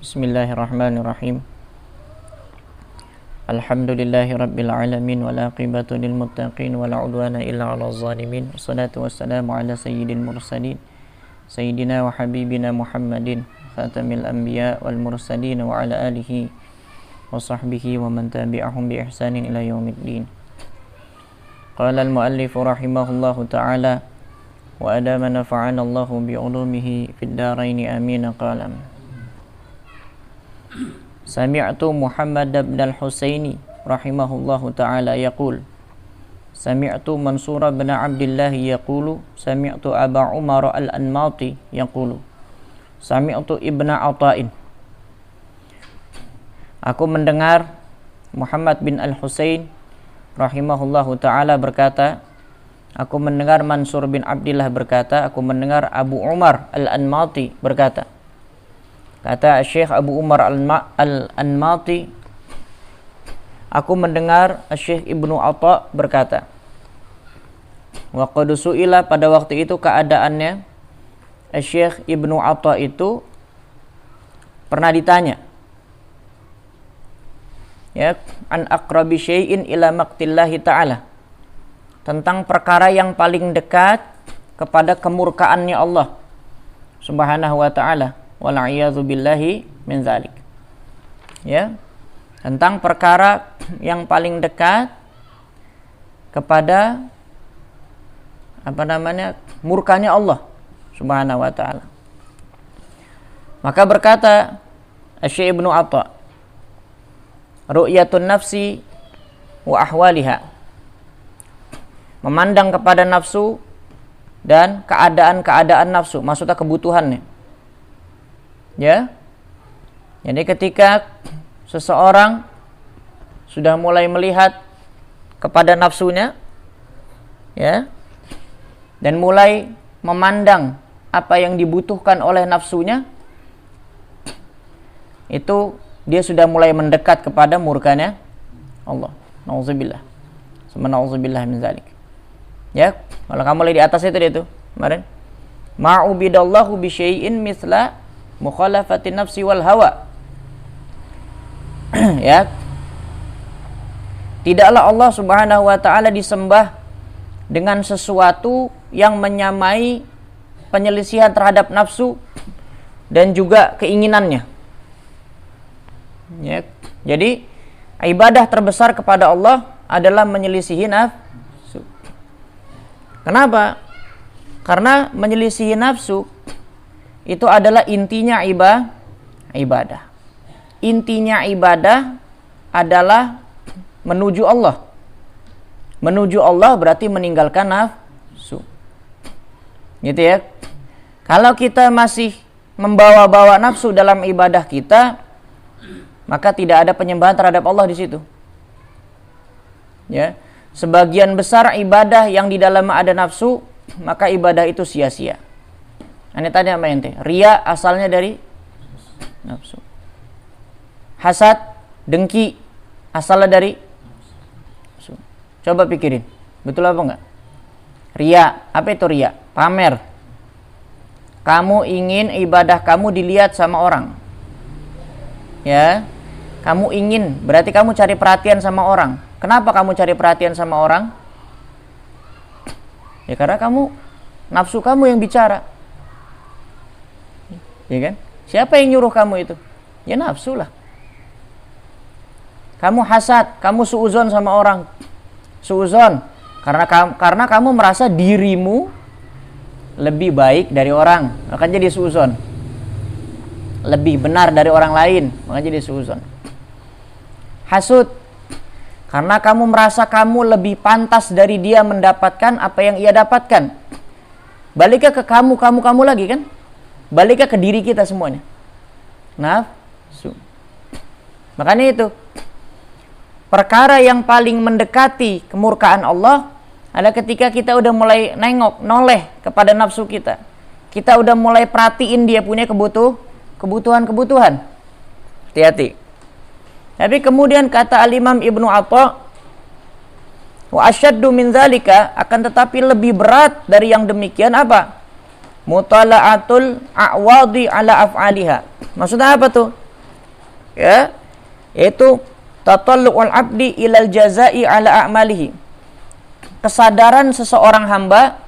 Bismillahirrahmanirrahim. Alhamdulillahi rabbil alamin wal aqibatu lil muttaqin wala udwana illa 'alal zalimin. Wassalatu wassalamu ala sayyidil mursalin sayyidina wa habibina Muhammadin khatamil anbiya wal mursalin wa ala alihi wa sahbihi wa man tabi'ahum bi ihsanin ila yaumiddin. Qala al muallif rahimahullahu ta'ala wa adama nafa'ana Allahu bi 'ulumihi fid dharain amin. Qala Sami'tu Muhammad bin al-Husaini rahimahullahu ta'ala yaqul Sami'tu Mansur bin Abdullah yaqulu Sami'tu Aba Umar al-Anmati yaqulu Sami'tu Ibn Ata'in. Aku mendengar Muhammad bin al-Husain rahimahullahu ta'ala berkata, aku mendengar Mansur bin Abdullah berkata, aku mendengar Abu Umar al-Anmati berkata. Kata Syekh Abu Umar al-Anmati, aku mendengar Syekh Ibnu Atha berkata, wa qad su'ila, pada waktu itu keadaannya Syekh Ibnu Atha itu pernah ditanya, ya, an aqrabi syai'in ila maqtillahi ta'ala, tentang perkara yang paling dekat kepada kemurkaannya Allah Subhanahu wa ta'ala, wal'iyadzu billahi min zalik. Ya, tentang perkara yang paling dekat kepada murkanya Allah Subhanahu wa ta'ala. Maka berkata Syekh Ibnu Atha, ru'yatun nafsi wa ahwaliha, memandang kepada nafsu dan keadaan-keadaan nafsu, maksudnya kebutuhannya. Ya, jadi ketika seseorang sudah mulai melihat kepada nafsunya, ya, dan mulai memandang apa yang dibutuhkan oleh nafsunya, itu dia sudah mulai mendekat kepada murkanya Allah. Nauzubillah. Subhanallah min zalik. Ya, kalau kamu lihat di atas itu kemarin, ma'ubidallahu bi syai'in mithla mukhalafati nafsi wal hawa. Ya, tidaklah Allah Subhanahu wa ta'ala disembah dengan sesuatu yang menyamai penyelisihan terhadap nafsu dan juga keinginannya. Ya, jadi ibadah terbesar kepada Allah adalah menyelisihi nafsu. Kenapa? Karena menyelisihi nafsu itu adalah intinya ibadah. Intinya ibadah adalah menuju Allah. Menuju Allah berarti meninggalkan nafsu. Gitu ya. Kalau kita masih membawa-bawa nafsu dalam ibadah kita, maka tidak ada penyembahan terhadap Allah di situ. Ya. Sebagian besar ibadah yang di dalamnya ada nafsu, maka ibadah itu sia-sia. Ane tanya sama ente, riya asalnya dari nafsu. Hasad, dengki asalnya dari nafsu. Coba pikirin, betul apa enggak? Riya, apa itu riya? Pamer. Kamu ingin ibadah kamu dilihat sama orang. Ya, kamu ingin, berarti kamu cari perhatian sama orang. Kenapa kamu cari perhatian sama orang? Ya karena nafsu kamu yang bicara. Ya kan? Siapa yang nyuruh kamu itu? Ya nafsu lah. Kamu hasad, kamu suuzon sama orang. Suuzon karena kamu merasa dirimu lebih baik dari orang, maka jadi suuzon. Lebih benar dari orang lain, maka jadi suuzon. Hasud karena kamu merasa kamu lebih pantas dari dia mendapatkan apa yang ia dapatkan. Baliknya ke kamu lagi kan? Baliknya ke diri kita semuanya. Nafsu. Makanya itu perkara yang paling mendekati kemurkaan Allah adalah ketika kita udah mulai noleh kepada nafsu kita. Kita udah mulai perhatiin dia punya kebutuhan. Hati-hati. Tapi kemudian kata Al-Imam Ibnu Atha, wa asyaddu min dzalika, akan tetapi lebih berat dari yang demikian apa? Mutala'atul a'wadi ala af'aliha. Maksudnya apa tuh? Ya, yaitu tatallu'ul abdi ilal jazai ala a'malihi. Kesadaran seseorang hamba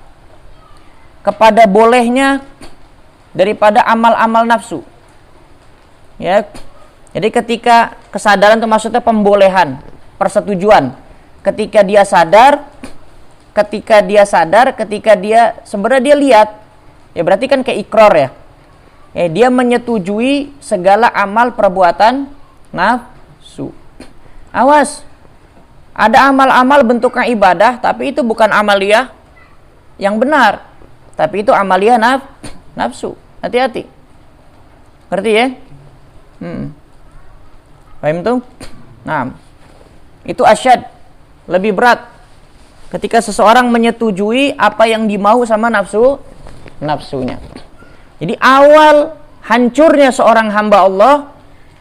kepada bolehnya daripada amal-amal nafsu. Ya. Jadi ketika kesadaran itu maksudnya pembolehan, persetujuan. Ketika dia sadar, ketika dia sebenarnya dia lihat, ya berarti kan kayak ikrar ya. Dia menyetujui segala amal perbuatan nafsu. Awas, ada amal-amal bentuknya ibadah, tapi itu bukan amaliyah yang benar, tapi itu amaliyah nafsu. Hati-hati. Ngerti ya? Paham tuh? Nah, itu asyad, lebih berat ketika seseorang menyetujui apa yang dimau sama nafsunya. Jadi awal hancurnya seorang hamba Allah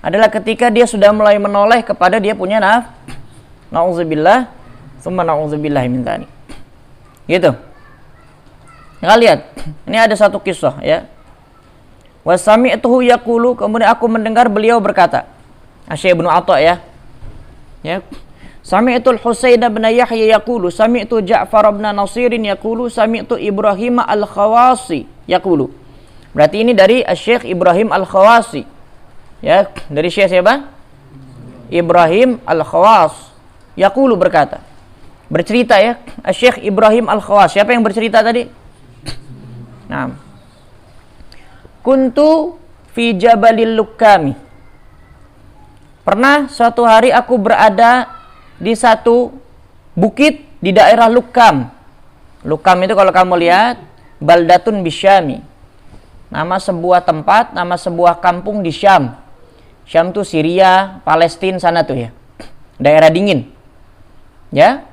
adalah ketika dia sudah mulai menoleh kepada dia punya na'udzubillah, tsumma na'udzubillah min dzalik. Gitu. Nah, lihat, ini ada satu kisah ya. Wa sami'tuhu yaqulu, kemudian aku mendengar beliau berkata. Syekh Ibnu Atha ya. Ya. Sami'tul Husain bin Yahya yaqulu, sami'tu Ja'far bin Nasirin yaqulu, sami'tu Ibrahim al-Khawasi yaqulu. Berarti ini dari Syekh Ibrahim al-Khawasi. Ya, dari Syekh siapa? Ibrahim al-Khawas. Yaqulu berkata. Bercerita ya, Syekh Ibrahim al-Khawas. Siapa yang bercerita tadi? Nah. Kuntu fi Jabalil Lukami. Pernah suatu hari aku berada di satu bukit di daerah Lukam. Lukam itu kalau kamu lihat baldatun bisyami. Nama sebuah tempat, nama sebuah kampung di Syam. Syam itu Syria, Palestina sana tuh ya. Daerah dingin. Ya.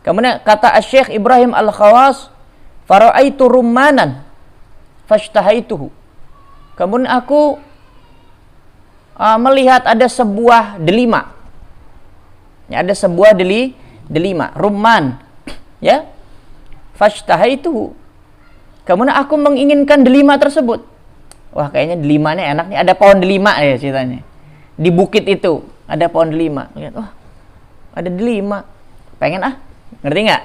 Kemudian kata Syekh Ibrahim Al-Khawas, fara'aitu rummanan fashtahaituhu. Kemudian aku melihat ada sebuah delima. Ya, ada sebuah delima, rumman. Ya. Fashtahaituhu. Kemudian aku menginginkan delima tersebut. Wah, kayaknya delimanya enak nih. Ada pohon delima ya ceritanya. Di bukit itu ada pohon delima. Lihat, wah, ada delima. Pengen ngerti nggak?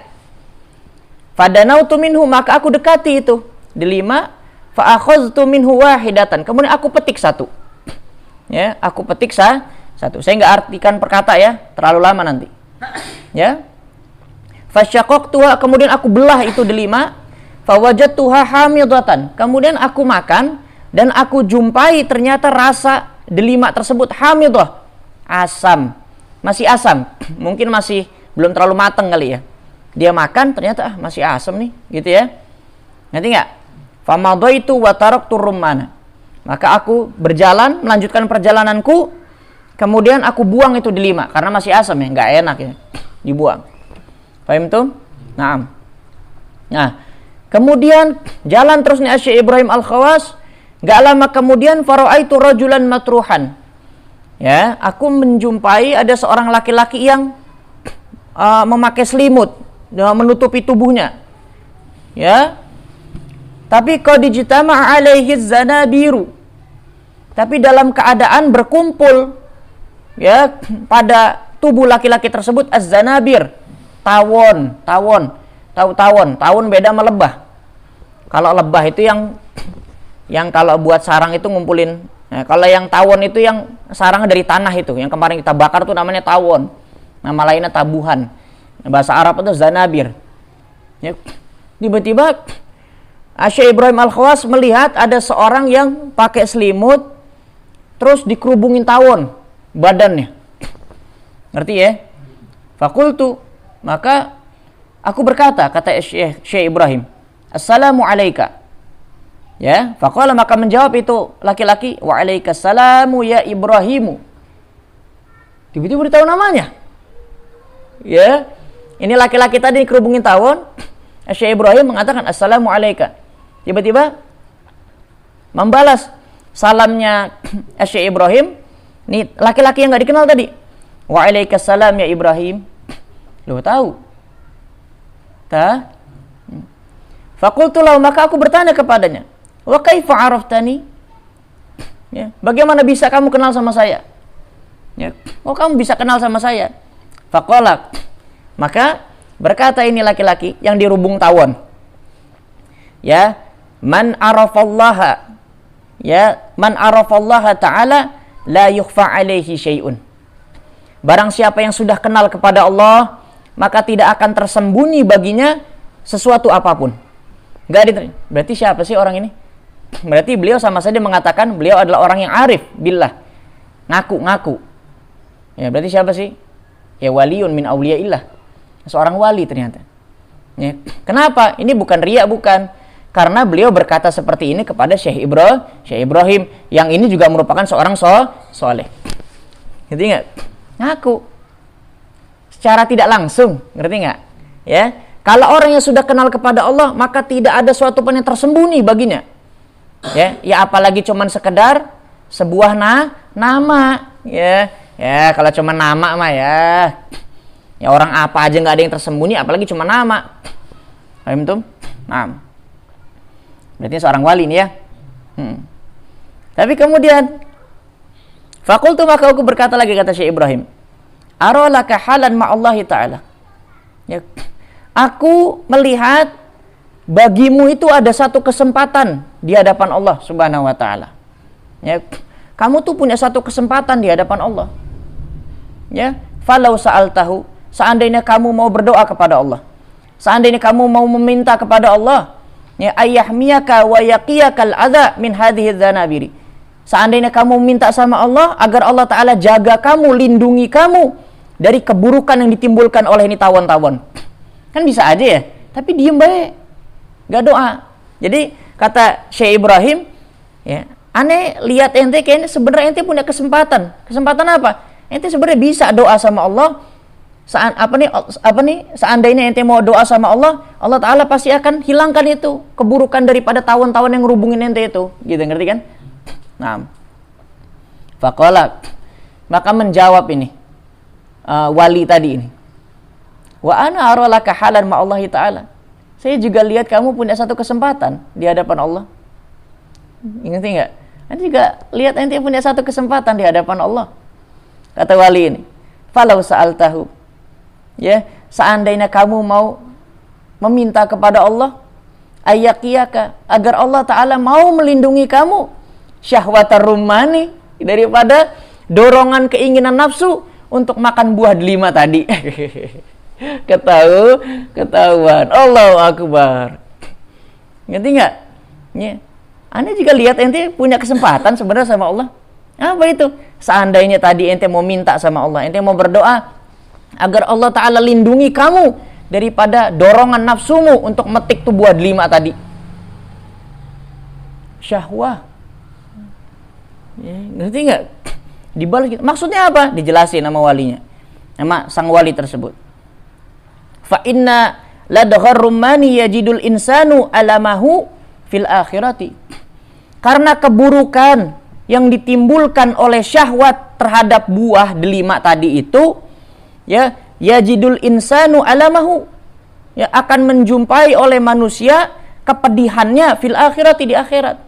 Fadanautu minhu, maka aku dekati itu delima. Fa akhadhtu minhu wahidatan. Kemudian aku petik satu. Ya, aku petik satu. Saya nggak artikan perkata ya, terlalu lama nanti. Ya. Fasyaqaqtuha, kemudian aku belah itu delima. Fawajadtuha hamidatan. Kemudian aku makan dan aku jumpai ternyata rasa delima tersebut hamidah, asam. Masih asam. Mungkin masih belum terlalu matang kali ya. Dia makan ternyata masih asam nih, gitu ya. Ngerti nggak? Famadaitu wa taraktu rummana. Maka aku berjalan, melanjutkan perjalananku, kemudian aku buang itu delima karena masih asam ya, nggak enak ya, dibuang. Paham tuh? Nah, kemudian jalan terus nih Syekh Ibrahim Al-Khawas. Nggak lama kemudian fara'aitu rajulan matruhan. Ya, aku menjumpai ada seorang laki-laki yang memakai selimut menutupi tubuhnya. Ya. Tapi qad ijtama'a alaihi zanabiru. Tapi dalam keadaan berkumpul ya pada tubuh laki-laki tersebut az-zanabir, tawon. Tahu tawon? Tawon beda sama lebah. Kalau lebah itu yang kalau buat sarang itu ngumpulin. Nah, kalau yang tawon itu yang sarang dari tanah itu, yang kemarin kita bakar tuh namanya tawon. Nama lainnya tabuhan. Bahasa Arab itu zanabir. Ya. Tiba-tiba Syekh Ibrahim Al-Khawas melihat ada seorang yang pakai selimut terus dikerubungin tawon badannya. Ngerti ya? Fakultu, maka aku berkata, kata Syekh Ibrahim, Assalamu alayka. Ya, faqala, maka menjawab itu laki-laki, wa alaikassalamu ya Ibrahimu. Tiba-tiba ditahu namanya. Ya, ini laki-laki tadi kerubungin tawon. Syekh Ibrahim mengatakan Assalamu alayka. Tiba-tiba membalas salamnya Syekh Ibrahim, ini laki-laki yang enggak dikenal tadi. Wa alaikassalam ya Ibrahim. Loh, tahu. Faqultu lahu, maka aku bertanya kepadanya, wa kaifa araftani? Ya, bagaimana bisa kamu kenal sama saya? Oh, kamu bisa kenal sama saya. Faqala, maka berkata ini laki-laki yang dirubung tawon, ya, man arafallaha, ya, man arafallaha ta'ala la yukhfa alaihi syai'un. Barang siapa yang sudah kenal kepada Allah, maka tidak akan tersembunyi baginya sesuatu apapun. Berarti siapa sih orang ini? Berarti beliau sama saja mengatakan beliau adalah orang yang arif billah, ngaku-ngaku. Ya, berarti siapa sih? Ya, waliun min auliyaillah, seorang wali ternyata. Ya. Kenapa? Ini bukan riya, bukan. Karena beliau berkata seperti ini kepada Syekh Ibrahim yang ini juga merupakan seorang soleh. Ngerti nggak? Ngaku secara tidak langsung, ngerti nggak? Ya, kalau orang yang sudah kenal kepada Allah, maka tidak ada suatu pun yang tersembunyi baginya. Ya apalagi cuman sekedar sebuah nama, ya. Ya, kalau cuma nama mah ya orang apa aja nggak ada yang tersembunyi, apalagi cuma nama. Paham tuh? Nah, berarti seorang wali nih ya. Tapi kemudian fakultu, maka aku berkata lagi, kata Syekh Ibrahim, aralaka halan ma'allahi ta'ala. Ya, aku melihat bagimu itu ada satu kesempatan di hadapan Allah Subhanahu wa ta'ala. Ya, kamu tuh punya satu kesempatan di hadapan Allah. Ya, falau sa'altahu, seandainya kamu mau berdoa kepada Allah, seandainya kamu mau meminta kepada Allah, ya, ayyahmiyaka wa yaqiyakal adza min hadhihi dzanabiri, seandainya kamu minta sama Allah agar Allah Ta'ala jaga kamu, lindungi kamu dari keburukan yang ditimbulkan oleh ini tawon-tawon. Kan bisa aja ya, tapi diem baik, gak doa. Jadi kata Syekh Ibrahim, ya, aneh lihat ente kayaknya sebenarnya ente punya kesempatan. Kesempatan apa? Ente sebenarnya bisa doa sama Allah. Seandainya ente mau doa sama Allah, Allah Ta'ala pasti akan hilangkan itu keburukan daripada tawon-tawon yang ngerubungin ente itu. Gitu, ngerti kan? Nah, faqala, maka menjawab ini wali tadi ini, wa ana aralaka halan ma'allahi ta'ala, saya juga lihat kamu punya satu kesempatan di hadapan Allah. Ingat nggak? Ente juga lihat ente punya satu kesempatan di hadapan Allah. Kata wali ini, falau sa'altahu, ya, seandainya kamu mau meminta kepada Allah, ayyaqiyaka, agar Allah Ta'ala mau melindungi kamu, syahwatar rumani, daripada dorongan keinginan nafsu untuk makan buah delima tadi. Ketahuan. Allahu Akbar. Ngerti nggak? Ya. Anda juga lihat ente punya kesempatan sebenarnya sama Allah. Apa itu? Seandainya tadi ente mau minta sama Allah, ente mau berdoa agar Allah Ta'ala lindungi kamu daripada dorongan nafsumu untuk metik tuh buah delima tadi. Syahwah. Ya, ngerti nggak? Dibalik gitu. Maksudnya apa? Dijelasin nama walinya, nama sang wali tersebut. Fa inna ladghar rumani yajidul insanu alamahu fil akhirati. Karena keburukan yang ditimbulkan oleh syahwat terhadap buah delima tadi itu, ya, yajidul insanu alamahu, ya, akan menjumpai oleh manusia kepedihannya fil akhirati, di akhirat.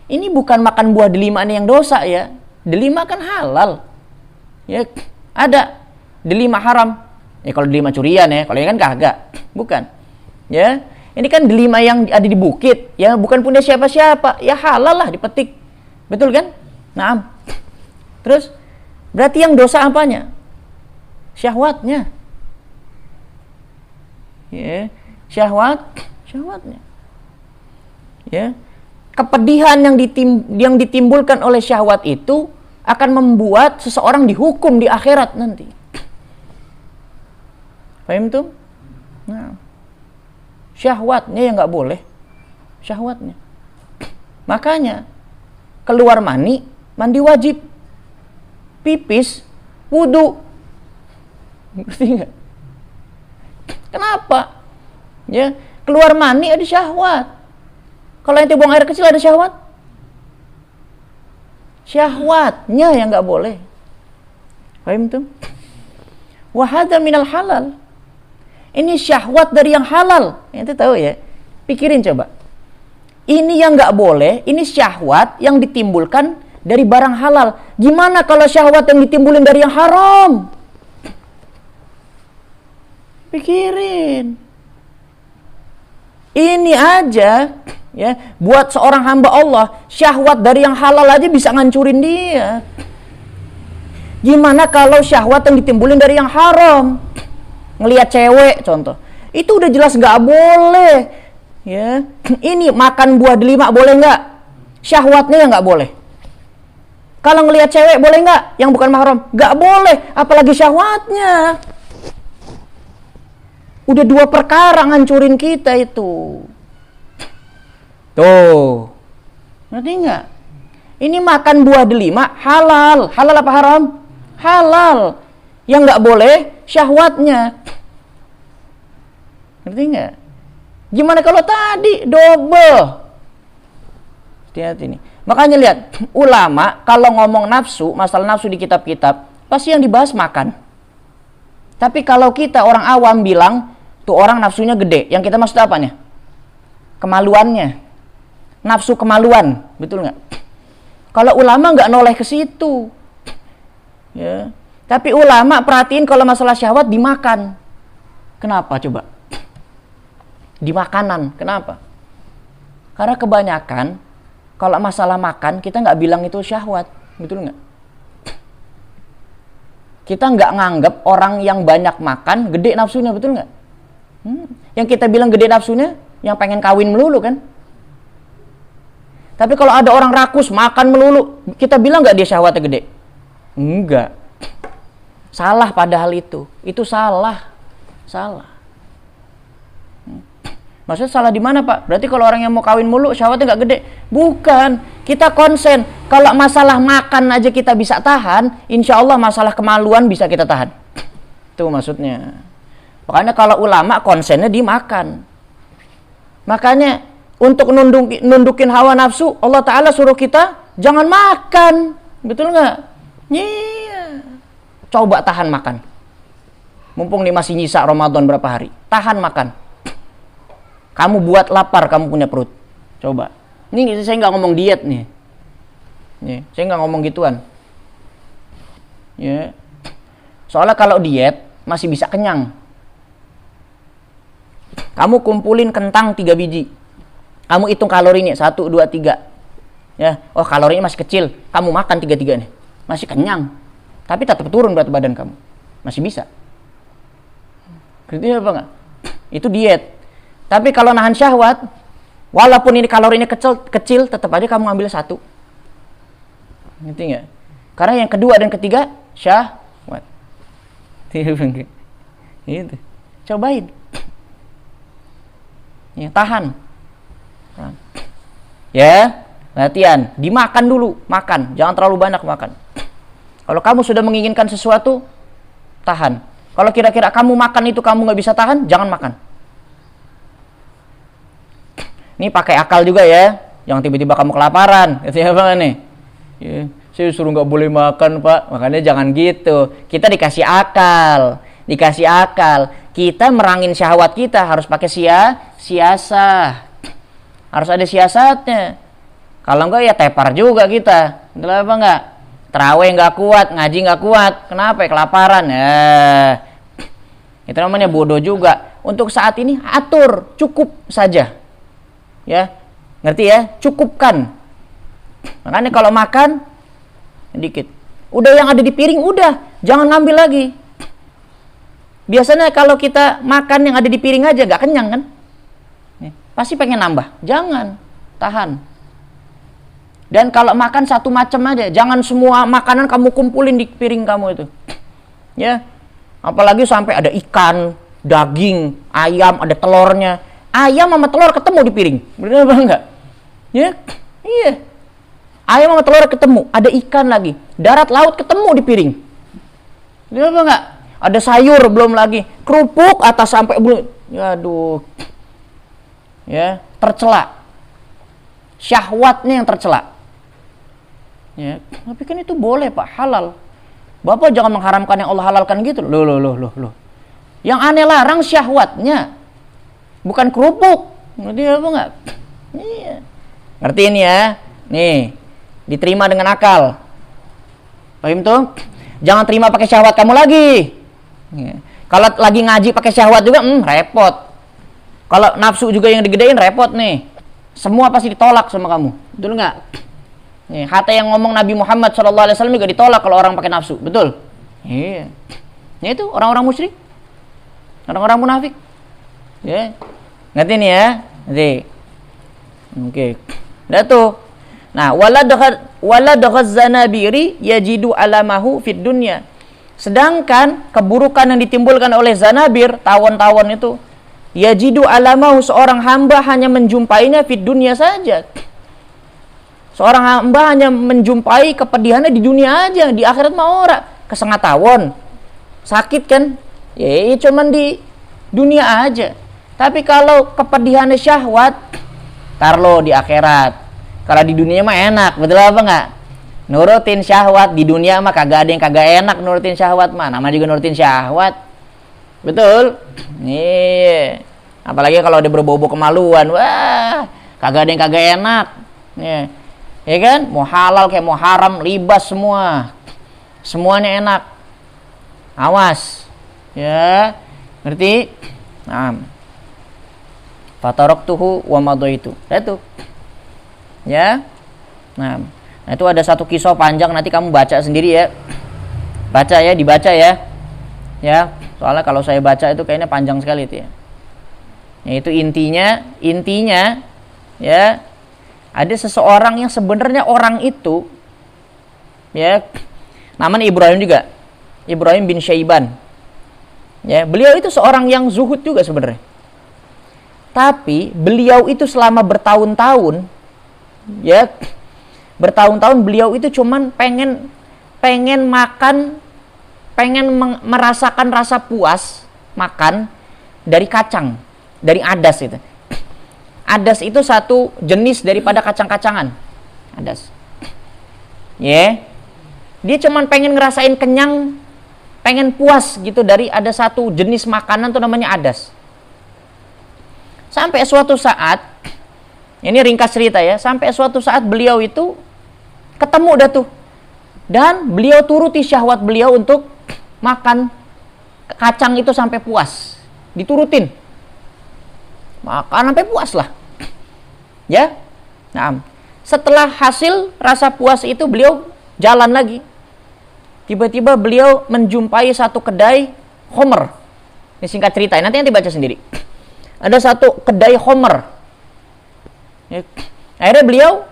Ini bukan makan buah delima yang dosa ya. Delima kan halal. Ya, ada delima haram. Ya kalau delima curian ya, kalau ini kan kagak. Bukan. Ya, ini kan delima yang ada di bukit, ya, bukan punya siapa-siapa. Ya halal lah dipetik. Betul kan? Naam. Terus berarti yang dosa apanya? Syahwatnya. Ya, syahwatnya. Ya. Kepedihan yang ditimbulkan oleh syahwat itu akan membuat seseorang dihukum di akhirat nanti. Paham tuh? Nah, syahwatnya yang nggak boleh, syahwatnya. Makanya keluar mandi wajib, pipis wudu. Ngerti nggak? Kenapa? Ya, keluar mandi ada syahwat. Kalau ente buang air kecil ada syahwat? Syahwatnya yang nggak boleh. Paham tuh? Wa hadza minal halal. Ini syahwat dari yang halal. Ente tahu ya? Pikirin coba. Ini yang nggak boleh, ini syahwat yang ditimbulkan dari barang halal. Gimana kalau syahwat yang ditimbulin dari yang haram? Pikirin. Ini aja ya, buat seorang hamba Allah, syahwat dari yang halal aja bisa ngancurin dia. Gimana kalau syahwat yang ditimbulin dari yang haram? Ngelihat cewek contoh, itu udah jelas nggak boleh. Ya, ini makan buah delima boleh nggak? Syahwatnya nggak boleh. Kalau ngelihat cewek boleh nggak? Yang bukan mahram, nggak boleh. Apalagi syahwatnya. Udah dua perkara ngancurin kita itu. Tuh, ngerti nggak? Ini makan buah delima halal, halal apa haram? Halal. Yang nggak boleh syahwatnya. Ngerti nggak? Gimana kalau tadi double? Hati-hati nih. Makanya lihat, ulama kalau ngomong nafsu, masalah nafsu di kitab-kitab, pasti yang dibahas makan. Tapi kalau kita orang awam bilang, tuh orang nafsunya gede, yang kita maksud apanya? Kemaluannya. Nafsu kemaluan, betul nggak? Kalau ulama nggak noleh ke situ. Ya. Tapi ulama perhatiin kalau masalah syahwat dimakan. Kenapa coba? Di makanan, kenapa? Karena kebanyakan kalau masalah makan kita nggak bilang itu syahwat, betul nggak? Kita nggak nganggap orang yang banyak makan gede nafsunya, betul nggak? Yang kita bilang gede nafsunya, yang pengen kawin melulu kan? Tapi kalau ada orang rakus makan melulu, kita bilang nggak dia syahwatnya gede? Enggak. Salah padahal itu salah. Maksudnya salah di mana Pak? Berarti kalau orang yang mau kawin mulu syahwatnya nggak gede? Bukan. Kita konsen. Kalau masalah makan aja kita bisa tahan, insya Allah masalah kemaluan bisa kita tahan. Itu maksudnya. Makanya kalau ulama konsennya di makan. Makanya untuk nundukin hawa nafsu, Allah Ta'ala suruh kita jangan makan. Betul nggak? Iya. Coba tahan makan. Mumpung nih masih nyisa Ramadan berapa hari. Tahan makan. Kamu buat lapar, kamu punya perut. Coba. Ini saya nggak ngomong diet nih. Saya nggak ngomong gituan. Ya. Soalnya kalau diet masih bisa kenyang. Kamu kumpulin kentang 3 biji. Kamu hitung kalorinya 1, 2, 3. Ya. Oh kalorinya masih kecil. Kamu makan 3-3 nih. Masih kenyang. Tapi tetap turun berat badan kamu. Masih bisa. Gitu apa enggak? Itu diet. Tapi kalau nahan syahwat, walaupun ini kalorinya kecil, tetap aja kamu ambil 1. Ngerti nggak? Karena yang kedua dan ketiga syahwat. Itu. Cobain. Ya, tahan. Ya, latihan. Dimakan dulu, makan. Jangan terlalu banyak makan. Kalau kamu sudah menginginkan sesuatu, tahan. Kalau kira-kira kamu makan itu kamu nggak bisa tahan, jangan makan. Ini pakai akal juga ya, jangan tiba-tiba kamu kelaparan, gitu ya Pak nih. Ya, saya suruh nggak boleh makan Pak, makanya jangan gitu. Kita dikasih akal, Kita merangin syahwat kita harus pakai siasah, harus ada siasatnya. Kalau enggak ya tepar juga kita, betul apa enggak? Terawih nggak kuat, ngaji nggak kuat, kenapa? Kelaparan. Itu namanya bodoh juga. Untuk saat ini atur, cukup saja. Ya, ngerti ya? Cukupkan. Makanya kalau makan dikit. Udah yang ada di piring udah, jangan ngambil lagi. Biasanya kalau kita makan yang ada di piring aja gak kenyang kan? Pasti pengen nambah. Jangan, tahan. Dan kalau makan satu macam aja, jangan semua makanan kamu kumpulin di piring kamu itu. Ya. Apalagi sampai ada ikan, daging, ayam, ada telurnya. Ayam sama telur ketemu di piring. Benar apa enggak? Ya? Iya. Ayam sama telur ketemu, ada ikan lagi. Darat laut ketemu di piring. Benar apa enggak? Ada sayur belum lagi. Kerupuk atas sampai belum. Aduh. Ya, tercela. Syahwatnya yang tercela. Ya, tapi kan itu boleh Pak, halal. Bapak jangan mengharamkan yang Allah halalkan gitu. Loh. Yang aneh larang syahwatnya. Bukan kerupuk. Ngerti apa enggak? Iya. Ngerti ini ya? Nih. diterima dengan akal. Paham tuh? Jangan terima pakai syahwat kamu lagi. Ya. Kalau lagi ngaji pakai syahwat juga, repot. Kalau nafsu juga yang digedein, repot nih. Semua pasti ditolak sama kamu. Betul nggak? Nih, kata yang ngomong Nabi Muhammad SAW juga ditolak kalau orang pakai nafsu. Betul? Iya. Ya itu orang-orang musyrik. Orang-orang munafik. Ya. Ngerti nih ya? Ngerti. Oke. Udah tuh. Nah, waladghaz zanabiri yajidu alamahu fid dunya. Sedangkan keburukan yang ditimbulkan oleh zanabir, tawon-tawon itu, yajidu alamahu, seorang hamba hanya menjumpainya fid dunya saja. Seorang hamba hanya menjumpai kepedihannya di dunia aja, di akhirat mah ora. Kesengat tawon. Sakit kan? Ya, cuman di dunia aja. Tapi kalau kepedihannya syahwat, tarlo di akhirat. Kalau di dunia mah enak, betul apa enggak? Nurutin syahwat di dunia mah kagak ada yang kagak enak nurutin syahwat mah. Nama juga nurutin syahwat. Betul? Nih. Apalagi kalau ada berbau-bau kemaluan. Wah, kagak ada yang kagak enak. Nih. Ya kan? Mau halal kayak mau haram, libas semua. Semuanya enak. Awas. Ya. Ngerti? Nah. Fataraktuhu wa madaitu. Itu. Ya. Nah, itu ada satu kisah panjang, nanti kamu baca sendiri ya. Baca ya, dibaca ya. Ya, soalnya kalau saya baca itu kayaknya panjang sekali itu ya. Yaitu intinya ya, ada seseorang yang sebenarnya orang itu ya, namanya Ibrahim juga. Ibrahim bin Syaiban. Ya, beliau itu seorang yang zuhud juga sebenarnya. Tapi beliau itu selama bertahun-tahun ya, bertahun-tahun beliau itu cuman pengen makan, pengen merasakan rasa puas makan dari kacang, dari adas itu. Adas itu satu jenis daripada kacang-kacangan. Adas. Ya. Dia cuman pengen ngerasain kenyang, pengen puas gitu dari ada satu jenis makanan tuh namanya adas. Sampai suatu saat, ini ringkas cerita ya, sampai suatu saat beliau itu ketemu dah tuh. Dan beliau turuti syahwat beliau untuk makan kacang itu sampai puas. Diturutin. Makan sampai puas lah. Ya. Nah, setelah hasil rasa puas itu beliau jalan lagi. Tiba-tiba beliau menjumpai satu kedai khamr. Ini singkat cerita, nanti baca sendiri. Ada satu kedai khamr. Akhirnya beliau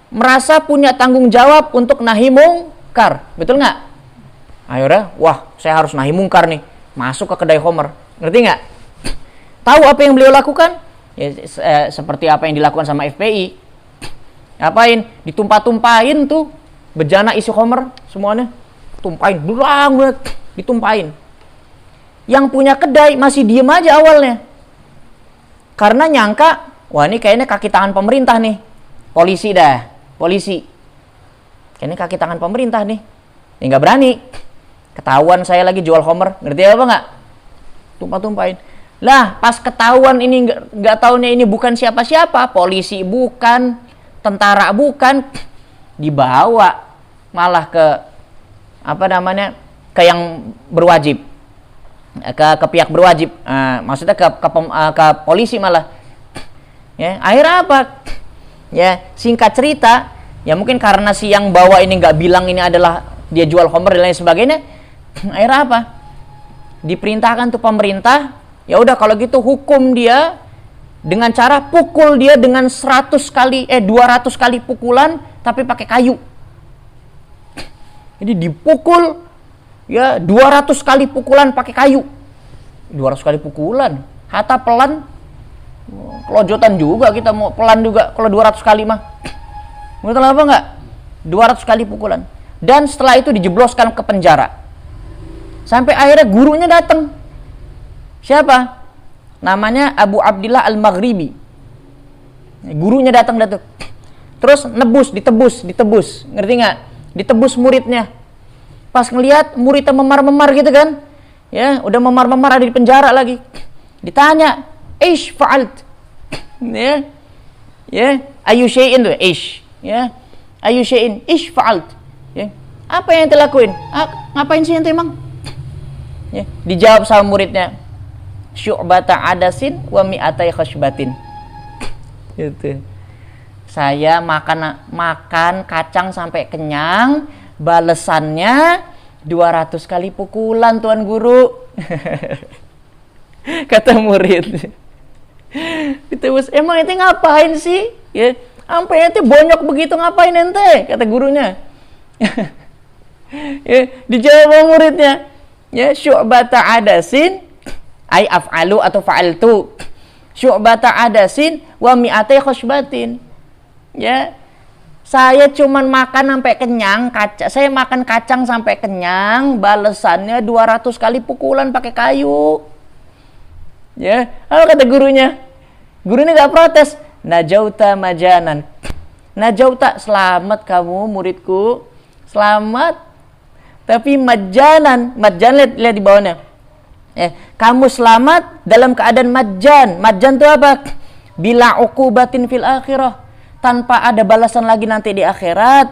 merasa punya tanggung jawab untuk nahi mungkar. Betul nggak? Akhirnya, wah, saya harus nahi mungkar nih. Masuk ke kedai khamr. Ngerti nggak? Tahu apa yang beliau lakukan? Ya, seperti apa yang dilakukan sama FPI. Apain? Ditumpah-tumpahin tuh bejana isi khamr semuanya. Tumpahin, berang banget. Ditumpahin. Yang punya kedai masih diem aja awalnya. Karena nyangka, wah ini kayaknya kaki tangan pemerintah nih. Polisi dah. Polisi. Kayaknya kaki tangan pemerintah nih. Ya nggak berani. Ketahuan saya lagi jual khamr. Ngerti apa nggak? Tumpah-tumpahin. Lah, pas ketahuan ini nggak taunya ini bukan siapa-siapa. Polisi bukan. Tentara bukan. Dibawa malah ke apa namanya? Ke yang berwajib. Ke pihak berwajib, maksudnya ke polisi malah. Ya, akhirnya apa? Ya, singkat cerita, ya mungkin karena si yang bawa ini nggak bilang ini adalah dia jual khamr dan lain sebagainya. Akhirnya apa? Diperintahkan tuh pemerintah, ya udah kalau gitu hukum dia dengan cara pukul dia dengan 200 kali pukulan tapi pakai kayu. Jadi dipukul ya 200 kali pukulan pakai kayu. 200 kali pukulan. Hatta pelan. Kelojotan juga kita mau pelan juga kalau 200 kali mah. Betul apa enggak? 200 kali pukulan. Dan setelah itu dijebloskan ke penjara. Sampai akhirnya gurunya datang. Siapa? Namanya Abu Abdillah Al-Maghribi. Gurunya datang. Terus ditebus. Ngerti nggak? Ditebus muridnya. Pas ngelihat muridnya memar-memar gitu kan, ya udah memar-memar ada di penjara lagi. Ditanya, "Ish fa'alt?" Ya, ayu syai'in tuh, ish. Ya, Ayu syai'in ish fa'alt. Ya. Apa yang ente lakuin? Ngapain sih ente emang? Ya. Dijawab sama muridnya, syu'bata adasin wa mi'atai khashbatin. Gitu. Saya makan kacang sampai kenyang, balesannya 200 kali pukulan Tuan Guru. Kata murid. Itu emang ente ngapain sih? Ya, sampai ente bonyok begitu ngapain ente? Kata gurunya. Ya, dijawab sama muridnya, ya syu'bata adasin ai af'alu atau fa'altu. Syu'bata adasin wa mi'atai khashbatin. Ya. Saya cuman makan sampai kenyang, saya makan kacang sampai kenyang, balesannya 200 kali pukulan pakai kayu. Ya, apa kata gurunya? Gurunya enggak protes. Najauta majanan. Najauta, selamat kamu muridku. Selamat. Tapi majanan lihat di bawahnya. Kamu selamat dalam keadaan majjan. Majjan itu apa? Bila uqubatin fil akhirah, tanpa ada balasan lagi nanti di akhirat.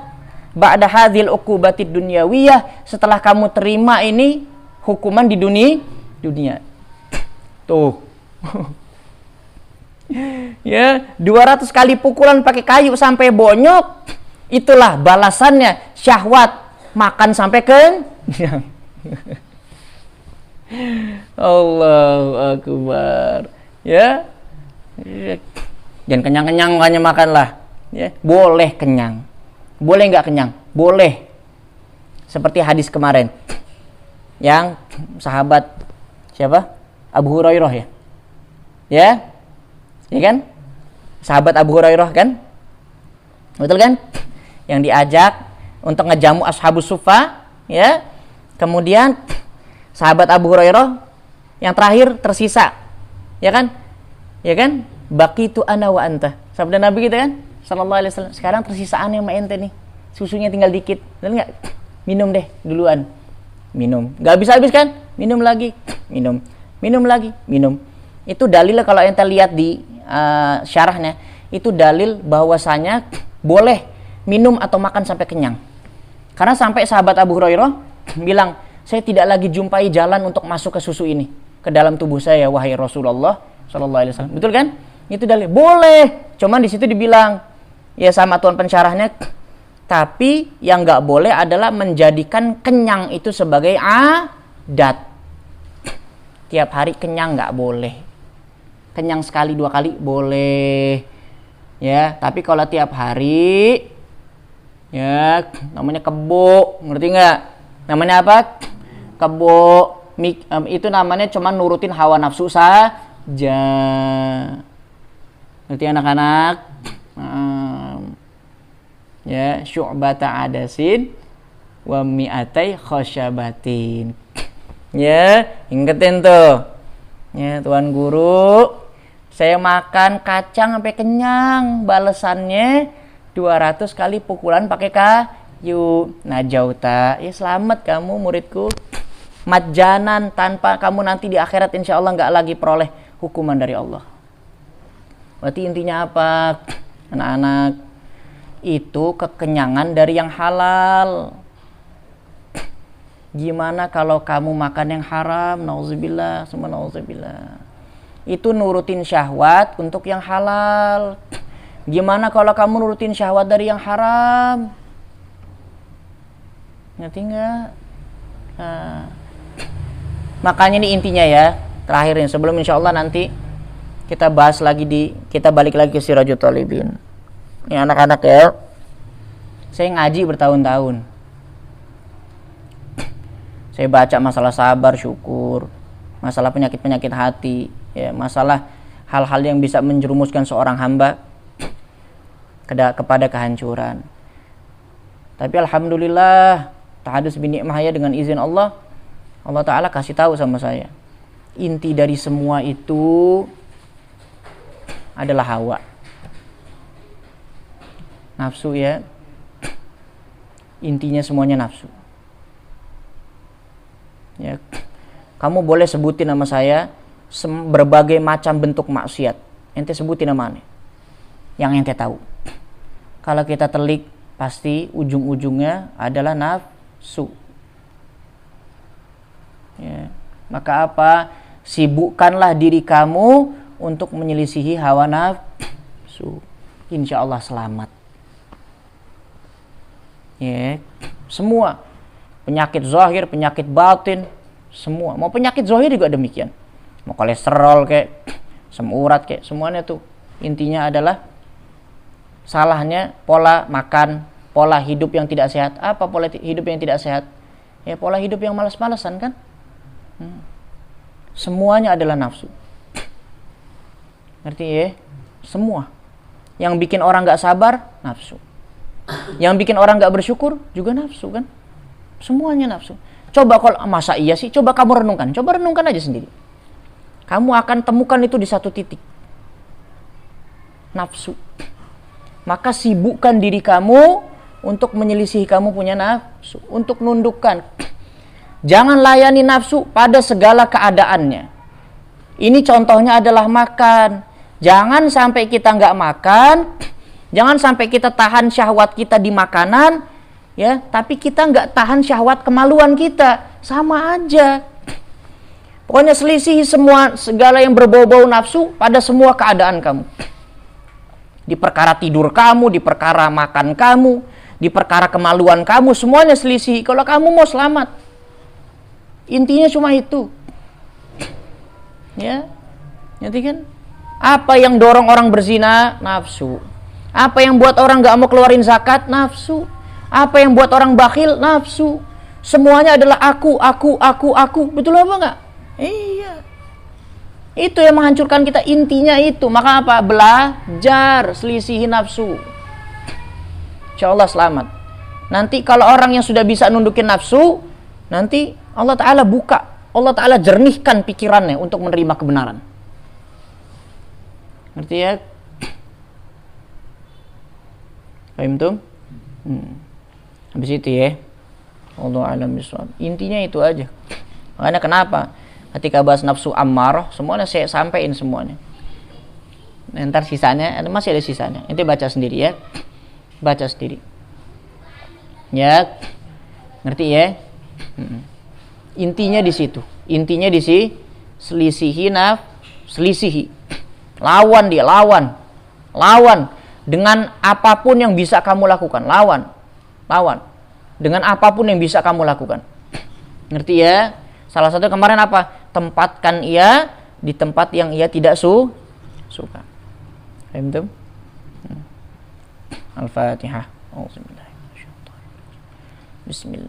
Ba'da hadzil uqubatid dunyawiyah, setelah kamu terima ini hukuman di dunia. Tuh. Ya, 200 kali pukulan pakai kayu sampai bonyok. Itulah balasannya syahwat makan sampai kenyang. Allahu akbar. Ya. Jangan kenyang-kenyang makanya makanlah. Ya, boleh kenyang. Boleh enggak kenyang? Boleh. Seperti hadis kemarin. Yang sahabat siapa? Abu Hurairah ya. Ya. Ya kan? Sahabat Abu Hurairah kan? Betul kan? Yang diajak untuk ngejamu ashabus sufa, ya. Kemudian sahabat Abu Hurairah yang terakhir tersisa. Ya kan? Ya kan? Baqitu ana wa anta. Sabda Nabi kita kan? Sallallahu alaihi wasallam. Sekarang tersisa aneh sama ente nih. Susunya tinggal dikit. Dan enggak? Minum deh duluan. Minum. Enggak habis-habis kan? Minum lagi. Minum. Minum lagi. Minum. Itu dalilnya kalau ente lihat di syarahnya, itu dalil bahwasanya boleh minum atau makan sampai kenyang. Karena sampai sahabat Abu Hurairah bilang, saya tidak lagi jumpai jalan untuk masuk ke susu ini ke dalam tubuh saya, wahai Rasulullah sallallahu alaihi wasallam. Betul kan? Itu dalil. Boleh. Cuman di situ dibilang ya sama tuan pensyarahnya, tapi yang enggak boleh adalah menjadikan kenyang itu sebagai adat. Tiap hari kenyang enggak boleh. Kenyang sekali 2 kali boleh. Ya, tapi kalau tiap hari ya namanya kebo, ngerti nggak? Namanya apa? Kebo. Itu namanya cuma nurutin hawa nafsu saja. Ngerti anak-anak? Ya, syu'bata adasin wa mi'atai khasyabatin. Ya, ingetin tuh. Ya, Tuan Guru, saya makan kacang sampai kenyang, balesannya 200 kali pukulan pakai kayu. Najauta, ya selamat kamu muridku. Majjanan, tanpa kamu nanti di akhirat insya Allah nggak lagi peroleh hukuman dari Allah. Berarti intinya apa, anak-anak? Itu kekenyangan dari yang halal. Gimana kalau kamu makan yang haram? Nauzubillah, summa nauzubillah. Itu nurutin syahwat untuk yang halal. Gimana kalau kamu nurutin syahwat dari yang haram? Ngerti nggak? Makanya ini intinya ya. Terakhir ini, sebelum insya Allah nanti kita bahas lagi kita balik lagi ke Sirajul Talibin. Ini anak-anak ya. Saya ngaji bertahun-tahun. Saya baca masalah sabar, syukur, masalah penyakit-penyakit hati, ya, masalah hal-hal yang bisa menjerumuskan seorang hamba kepada kehancuran. Tapi alhamdulillah, tahadus bi ni'mahnya dengan izin Allah, Allah Ta'ala kasih tahu sama saya, inti dari semua itu adalah hawa. Nafsu ya. Intinya semuanya nafsu. Ya, kamu boleh sebutin nama saya berbagai macam bentuk maksiat. Ente sebutin namanya yang ente tahu. Kalau kita telik pasti ujung-ujungnya adalah nafsu. Ya. Maka apa? Sibukkanlah diri kamu untuk menyelisihi hawa nafsu. Insya Allah selamat. Ya. Semua penyakit zahir, penyakit batin, semua. Mau penyakit zahir juga demikian. Mau kolesterol kayak, asam urat kayak, semuanya tuh intinya adalah salahnya pola makan, pola hidup yang tidak sehat. Apa pola hidup yang tidak sehat? Ya pola hidup yang malas-malasan kan? Semuanya adalah nafsu. Ngerti ya? Semua. Yang bikin orang gak sabar, nafsu. Yang bikin orang gak bersyukur, juga nafsu kan? Semuanya nafsu. Coba kalau masa iya sih? Coba kamu renungkan. Coba renungkan aja sendiri. Kamu akan temukan itu di satu titik. Nafsu. Maka sibukkan diri kamu untuk menyelisihi kamu punya nafsu. Untuk nundukkan. Jangan layani nafsu pada segala keadaannya. Ini contohnya adalah makan. Jangan sampai kita nggak makan. Jangan sampai kita tahan syahwat kita di makanan. Ya, tapi kita nggak tahan syahwat kemaluan kita. Sama aja. Pokoknya selisihi semua segala yang berbau-bau nafsu pada semua keadaan kamu. Di perkara tidur kamu, di perkara makan kamu, di perkara kemaluan kamu, semuanya selisihi. Kalau kamu mau selamat. Intinya cuma itu. Ya. Nanti kan apa yang dorong orang berzina? Nafsu. Apa yang buat orang gak mau keluarin zakat? Nafsu. Apa yang buat orang bakhil? Nafsu. Semuanya adalah aku. Betul apa enggak? Iya. Itu yang menghancurkan kita, intinya itu. Maka apa? Belajar selisihi nafsu. Insyaallah selamat. Nanti kalau orang yang sudah bisa nundukin nafsu, nanti Allah Ta'ala buka, Allah Ta'ala jernihkan pikirannya untuk menerima kebenaran. Ngerti ya? Paham tuh? Habis itu ya, Allah a'lam bishawab. Intinya itu aja. Makanya kenapa? Ketika bahas nafsu ammarah, semuanya saya sampaikan semuanya. Ntar sisanya, masih ada sisanya. Nanti baca sendiri ya. Baca sendiri. Ya, ngerti ya? Intinya di situ. Intinya di sini selisihi selisihi. Lawan dia, lawan. Lawan dengan apapun yang bisa kamu lakukan. Lawan. Dengan apapun yang bisa kamu lakukan. Ngerti ya? Salah satu kemarin apa? Tempatkan ia di tempat yang ia tidak suka. Paham tuh? Al-Fatihah. Bismillah.